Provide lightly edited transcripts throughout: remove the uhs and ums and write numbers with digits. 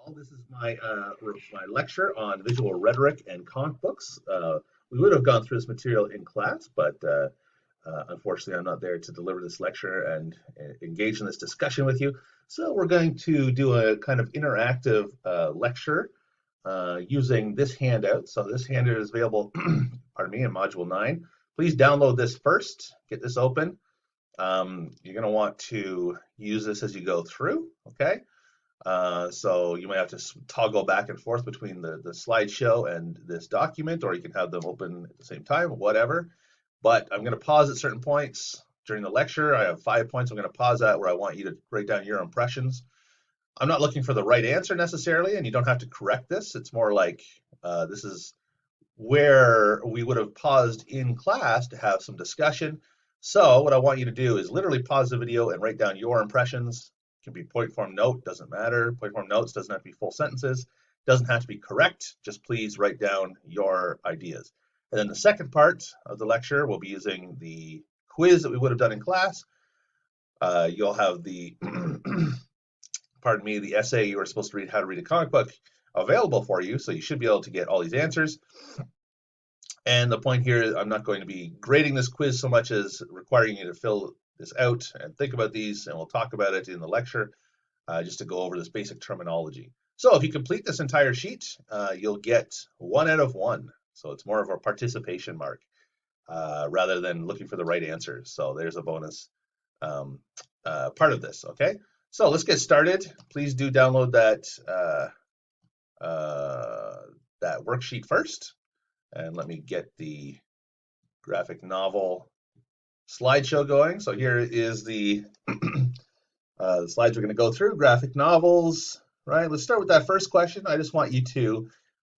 all. This is my lecture on visual rhetoric and comic books. We would have gone through this material in class, but unfortunately, I'm not there to deliver this lecture and engage in this discussion with you. So we're going to do a kind of interactive lecture using this handout. So this handout is available, pardon me, in Module 9. Please download this first. Get this open. You're going to want to use this as you go through, okay? So you might have to toggle back and forth between the slideshow and this document, or you can have them open at the same time, whatever. But I'm going to pause at certain points during the lecture. I have 5 points I'm going to pause at where I want you to write down your impressions. I'm not looking for the right answer necessarily, and you don't have to correct this. It's more like this is where we would have paused in class to have some discussion. So what I want you to do is literally pause the video and write down your impressions. It can be point form note, doesn't matter. Point form notes doesn't have to be full sentences, doesn't have to be correct. Just please write down your ideas. And then the second part of the lecture, we'll be using the quiz that we would have done in class. You'll have the, pardon me, the essay you were supposed to read, how to read a comic book, available for you. So you should be able to get all these answers. And the point here, I'm not going to be grading this quiz so much as requiring you to fill this out and think about these, and we'll talk about it in the lecture, just to go over this basic terminology. So if you complete this entire sheet, you'll get 1 out of 1. So it's more of a participation mark rather than looking for the right answer. So there's a bonus part of this, okay? So let's get started. Please do download that worksheet first. And let me get the graphic novel slideshow going. So here is the slides we're going to go through, graphic novels, right? Let's start with that first question. I just want you to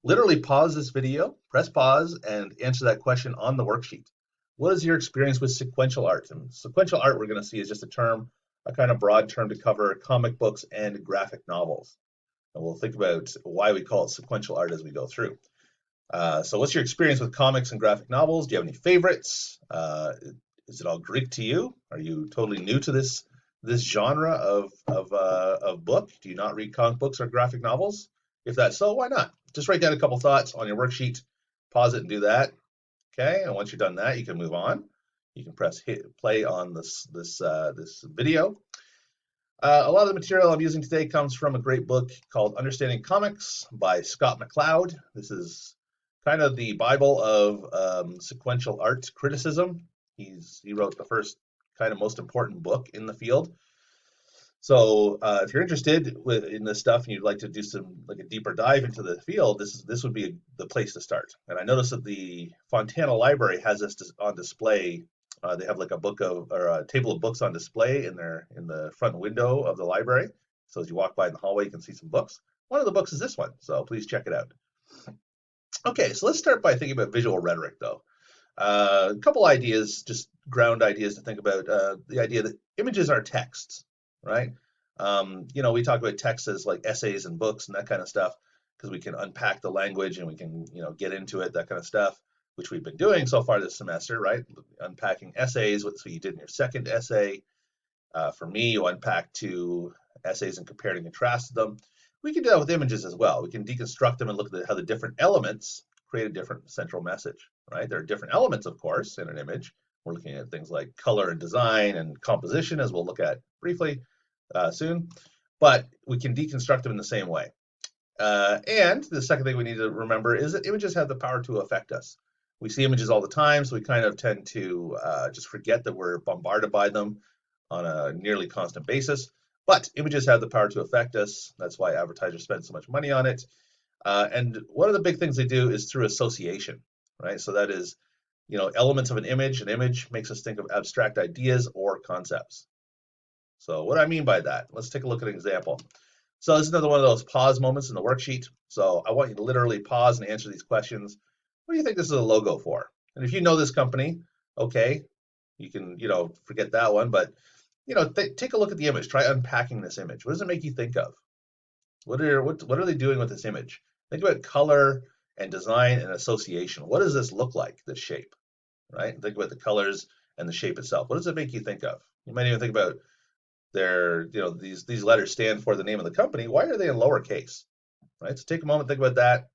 literally pause this video, press pause, and answer that question on the worksheet. What is your experience with sequential art? And sequential art, we're going to see, is just a kind of broad term to cover comic books and graphic novels. And we'll think about why we call it sequential art as we go through. So what's your experience with comics and graphic novels? Do you have any favorites? Is it all Greek to you? Are you totally new to this genre of book? Do you not read comic books or graphic novels? If that's so, why not? Just write down a couple thoughts on your worksheet, pause it and do that. Okay, and once you've done that, you can move on. You can press hit play on this video. A lot of the material I'm using today comes from a great book called Understanding Comics by Scott McCloud. This is kind of the Bible of sequential art criticism. He wrote the first kind of most important book in the field. So if you're interested in this stuff and you'd like to do a deeper dive into the field, this would be the place to start. And I noticed that the Fontana Library has this on display. They have like a table of books on display in the front window of the library. So as you walk by in the hallway, you can see some books. One of the books is this one, so please check it out. Okay, so let's start by thinking about visual rhetoric, though. A couple ideas, just ground ideas to think about. The idea that images are texts, right? We talk about texts as like essays and books and that kind of stuff because we can unpack the language and we can, get into it, that kind of stuff, which we've been doing so far this semester, right? Unpacking essays, so you did in your second essay. For me, you unpacked 2 essays and compared and contrasted them. We can do that with images as well. We can deconstruct them and look at how the different elements create a different central message, right? There are different elements, of course, in an image. We're looking at things like color and design and composition, as we'll look at briefly soon. But we can deconstruct them in the same way. And the second thing we need to remember is that images have the power to affect us. We see images all the time, so we kind of tend to just forget that we're bombarded by them on a nearly constant basis. But images have the power to affect us. That's why advertisers spend so much money on it. And one of the big things they do is through association, right? So that is, elements of an image. An image makes us think of abstract ideas or concepts. So what do I mean by that? Let's take a look at an example. So this is another one of those pause moments in the worksheet. So I want you to literally pause and answer these questions. What do you think this is a logo for? And if you know this company, okay, you can, forget that one. But, take a look at the image. Try unpacking this image. What does it make you think of? What are they doing with this image? Think about color and design and association. What does this look like, this shape, right? Think about the colors and the shape itself. What does it make you think of? You might even think about these letters stand for the name of the company. Why are they in lowercase? right? So take a moment, think about that.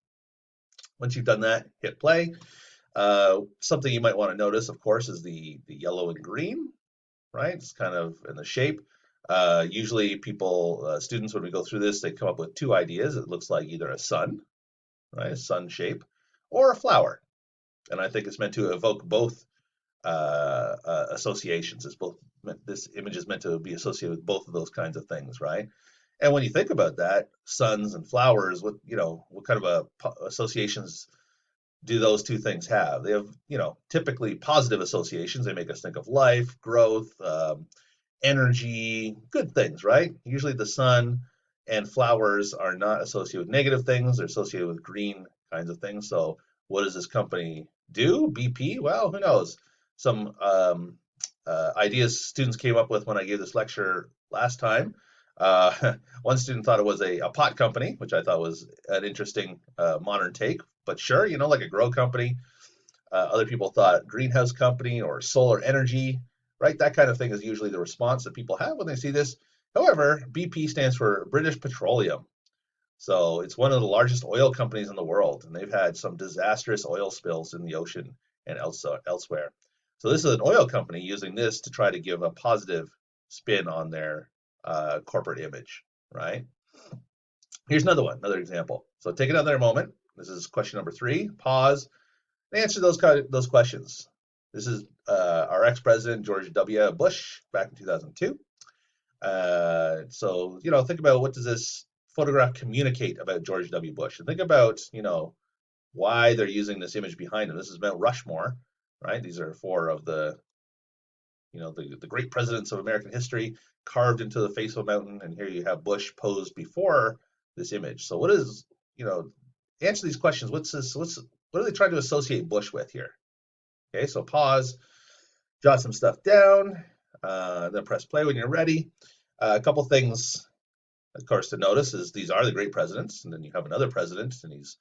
Once you've done that, hit play. Something you might want to notice, of course, is the yellow and green, right? It's kind of in the shape. Usually students, when we go through this, they come up with two ideas. It looks like either a sun, right, a sun shape, or a flower. And I think it's meant to evoke both associations. This image is meant to be associated with both of those kinds of things, right? And when you think about that, suns and flowers, what kind of associations do those two things have? They have, typically positive associations. They make us think of life, growth, energy, good things, right? Usually the sun and flowers are not associated with negative things. They're associated with green kinds of things. So what does this company do? BP? Well, who knows? Some ideas students came up with when I gave this lecture last time. One student thought it was a pot company, which I thought was an interesting modern take. But sure, like a grow company. Other people thought greenhouse company or solar energy, right? That kind of thing is usually the response that people have when they see this. However, BP stands for British Petroleum. So it's one of the largest oil companies in the world, and they've had some disastrous oil spills in the ocean and elsewhere. So this is an oil company using this to try to give a positive spin on their corporate image, right? Here's another example. So take another moment. This is question number 3. Pause. Answer those questions. This is our ex-president George W. Bush back in 2002. So think about, what does this photograph communicate about George W. Bush, and think about why they're using this image behind him. This is Mount Rushmore, right? These are 4 of the great presidents of American history carved into the face of a mountain, and here you have Bush posed before this image. So answer these questions. What are they trying to associate Bush with here? Okay, so pause, jot some stuff down, then press play when you're ready. A couple things, of course, to notice is these are the great presidents, and then you have another president, and he's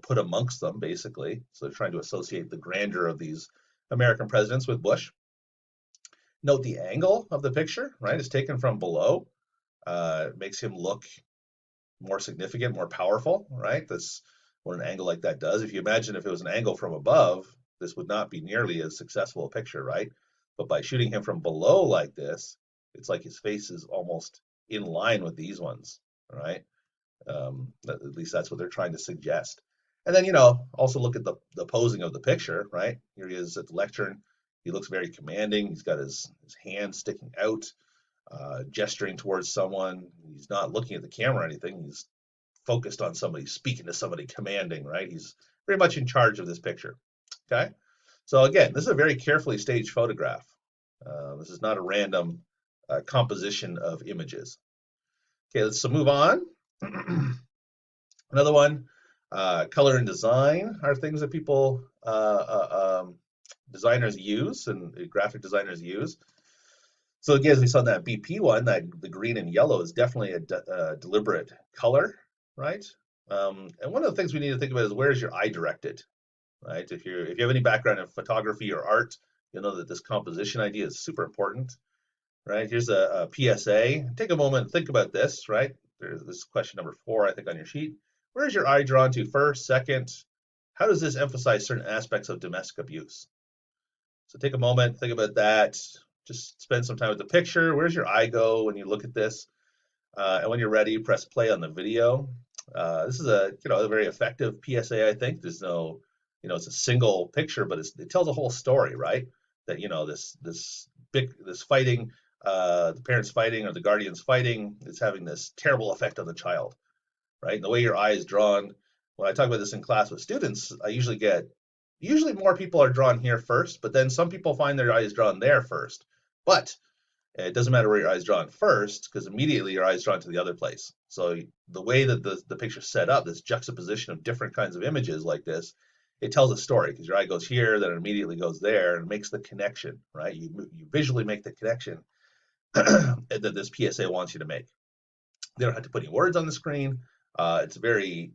put amongst them, basically. So they're trying to associate the grandeur of these American presidents with Bush. Note the angle of the picture, right? It's taken from below. It makes him look more significant, more powerful, right? That's what an angle like that does. If you imagine if it was an angle from above, this would not be nearly as successful a picture, right? But by shooting him from below like this, it's like his face is almost in line with these ones, right? At least that's what they're trying to suggest. And then, also look at the posing of the picture, right? Here he is at the lectern. He looks very commanding. He's got his hand sticking out, gesturing towards someone. He's not looking at the camera or anything. He's focused on somebody, speaking to somebody, commanding, right? He's very much in charge of this picture. Okay. So again, this is a very carefully staged photograph. This is not a random composition of images. Okay, let's move on. Another one, color and design are things that designers use and graphic designers use. So again, as we saw in that BP one, that the green and yellow is definitely a deliberate color, right? And one of the things we need to think about is, where is your eye directed, right? If you have any background in photography or art, you'll know that this composition idea is super important, right? Here's a PSA. Take a moment and think about this, right? This is question number 4, I think, on your sheet. Where is your eye drawn to first, second? How does this emphasize certain aspects of domestic abuse? So take a moment, think about that. Just spend some time with the picture. Where's your eye go when you look at this? And when you're ready, press play on the video. This is a very effective PSA, I think. There's no, it's a single picture, but it tells a whole story, right? That this fighting, the parents fighting or the guardians fighting, is having this terrible effect on the child, right? And the way your eye is drawn. When I talk about this in class with students, I usually more people are drawn here first, but then some people find their eyes drawn there first. But it doesn't matter where your eye is drawn first, because immediately your eye is drawn to the other place. So the way that the picture's set up, this juxtaposition of different kinds of images like this, it tells a story, because your eye goes here, then it immediately goes there, and makes the connection, right? You visually make the connection that this PSA wants you to make. They don't have to put any words on the screen. It's a very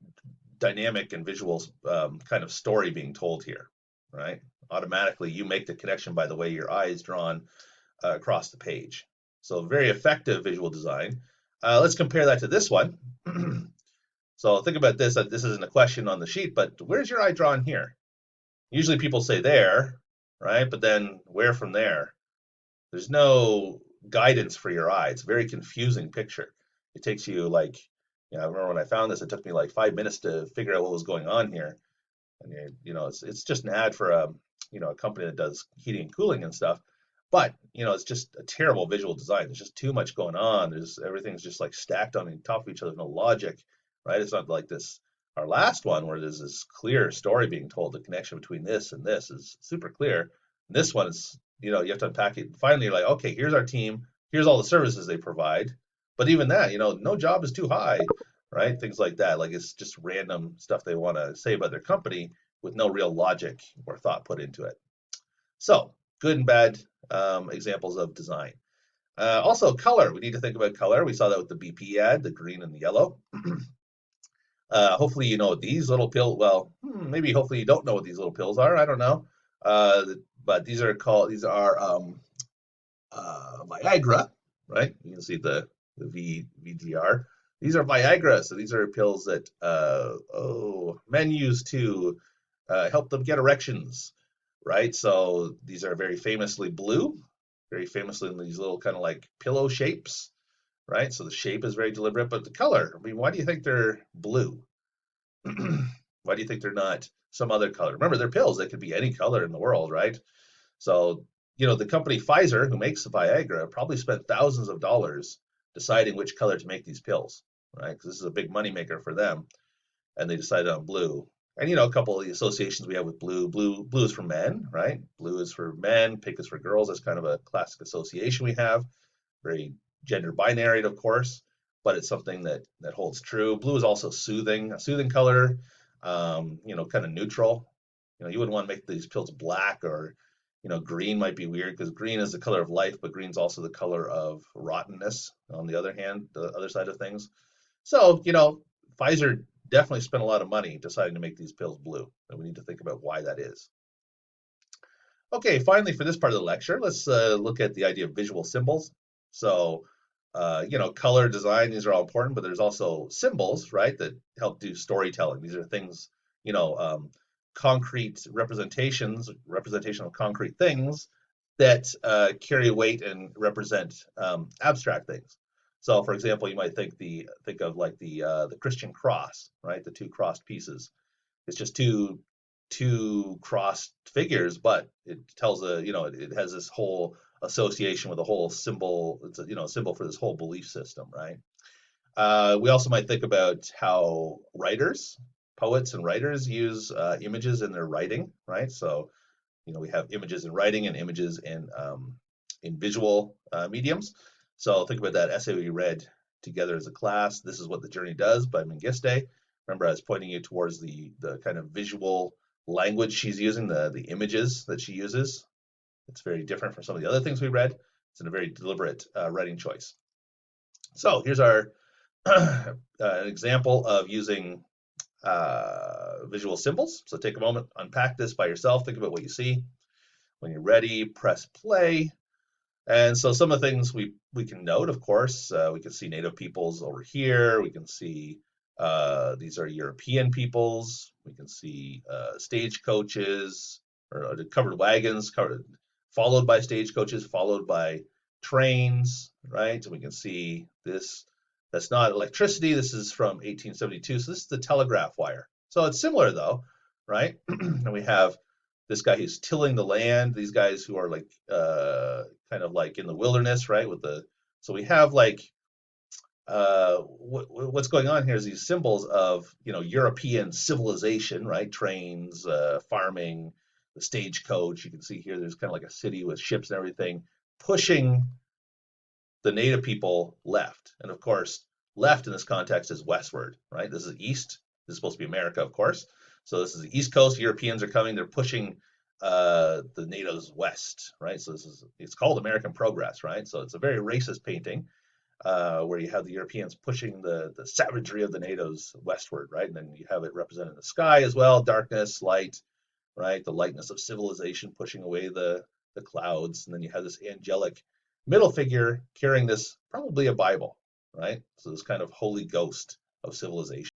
dynamic and visual kind of story being told here, right? Automatically, you make the connection by the way your eye is drawn across the page. So very effective visual design. Let's compare that to this one. So think about this, that this isn't a question on the sheet, but where's your eye drawn here? Usually people say there, right? But then where from there? There's no guidance for your eye. It's a very confusing picture. It takes you like, I remember when I found this, it took me like 5 minutes to figure out what was going on here. And it's just an ad for a company that does heating and cooling and stuff. But it's just a terrible visual design. There's just too much going on. There's everything's just like stacked on top of each other. No logic, right? It's not like this. Our last one where there's this clear story being told. The connection between this and this is super clear. And this one is, you have to unpack it. Finally, you're like, okay, here's our team. Here's all the services they provide. But even that, no job is too high, right? Things like that. Like it's just random stuff they want to say about their company with no real logic or thought put into it. So, good and bad examples of design. Also, color. We need to think about color. We saw that with the BP ad, the green and the yellow. Hopefully, you know what these little pills. Well, maybe hopefully you don't know what these little pills are. I don't know. Uh, but these are Viagra, right? You can see the VGR. These are Viagra, so these are pills that men use to help them get erections, right? So these are very famously blue, very famously in these little kind of like pillow shapes, right? So the shape is very deliberate, but the color, I mean, why do you think they're blue? Why do you think they're not some other color? Remember, they're pills. They could be any color in the world, right? So, the company Pfizer, who makes the Viagra, probably spent thousands of dollars deciding which color to make these pills, right? Because this is a big moneymaker for them, and they decided on blue. And a couple of the associations we have with blue, blue is for men, right? Blue is for men, pink is for girls. That's kind of a classic association we have. Very gender binary, of course, but it's something that holds true. Blue is also soothing, a soothing color, kind of neutral. You wouldn't want to make these pills black or, green might be weird because green is the color of life, but green's also the color of rottenness. On the other hand, the other side of things. So, Pfizer definitely spent a lot of money deciding to make these pills blue, and we need to think about why that is. Okay, finally, for this part of the lecture, let's look at the idea of visual symbols. So, color, design, these are all important, but there's also symbols, right, that help do storytelling. These are things, you know, um, concrete representation of concrete things that carry weight and represent abstract things. So, for example, you might think of like the Christian cross, right, the two crossed pieces. It's just two crossed figures, but it tells it has this whole association with a whole symbol. It's a symbol for this whole belief system, right? We also might think about how poets and writers use images in their writing, right? So we have images in writing and images in visual mediums. So think about that essay we read together as a class. This is what the journey does by Mengiste. Remember, I was pointing you towards the kind of visual language she's using, the images that she uses. It's very different from some of the other things we read. It's in a very deliberate writing choice. So here's our example of using visual symbols. So take a moment, unpack this by yourself, think about what you see. When you're ready, press play. And so some of the things we can note, of course, we can see native peoples over here. We can see these are European peoples. We can see stagecoaches or covered wagons, followed by stagecoaches, followed by trains, right? And we can see this. That's not electricity. This is from 1872. So this is the telegraph wire. So it's similar though, right? And we have this guy who's tilling the land. These guys who are like kind of like in the wilderness, right? So we have like what's going on here is these symbols of European civilization, right? Trains, farming, the stagecoach. You can see here there's kind of like a city with ships and everything pushing the native people left. And of course, left in this context is westward, right? This is east. This is supposed to be America, of course. So this is the East Coast. Europeans are coming. They're pushing the natives west, right? So it's called American Progress, right? So it's a very racist painting where you have the Europeans pushing the savagery of the natives westward, right? And then you have it represented in the sky as well, darkness, light, right? The lightness of civilization pushing away the clouds, and then you have this angelic middle figure carrying this, probably a Bible, right? So this kind of holy ghost of civilization.